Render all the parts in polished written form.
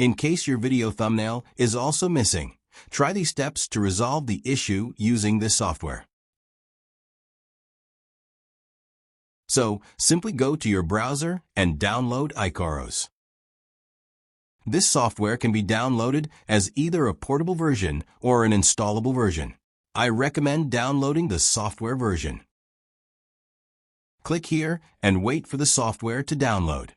In case your video thumbnail is also missing, try these steps to resolve the issue using this software. So, simply go to your browser and download Icaros. This software can be downloaded as either a portable version or an installable version. I recommend downloading the software version. Click here and wait for the software to download.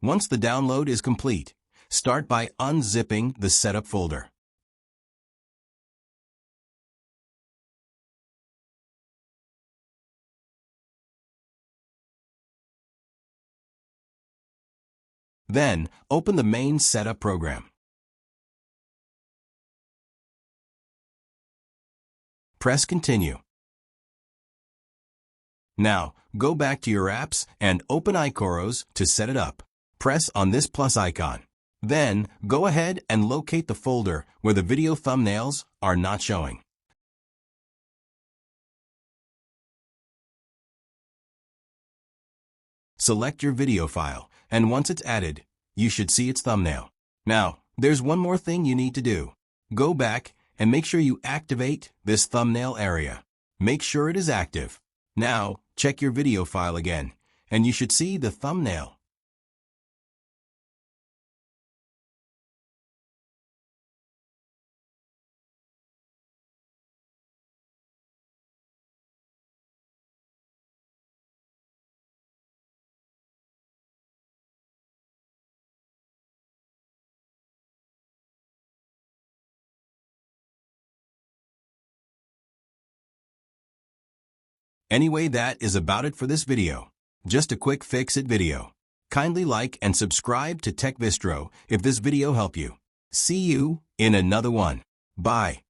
Once the download is complete, start by unzipping the setup folder. Then, open the main setup program. Press Continue. Now, go back to your apps and open Icaros to set it up. Press on this plus icon. Then, go ahead and locate the folder where the video thumbnails are not showing. Select your video file, and once it's added, you should see its thumbnail. Now, there's one more thing you need to do. Go back and make sure you activate this thumbnail area. Make sure it is active. Now, check your video file again, and you should see the thumbnail. Anyway, that is about it for this video. Just a quick fix-it video. Kindly like and subscribe to Tech Vistro if this video helped you. See you in another one. Bye.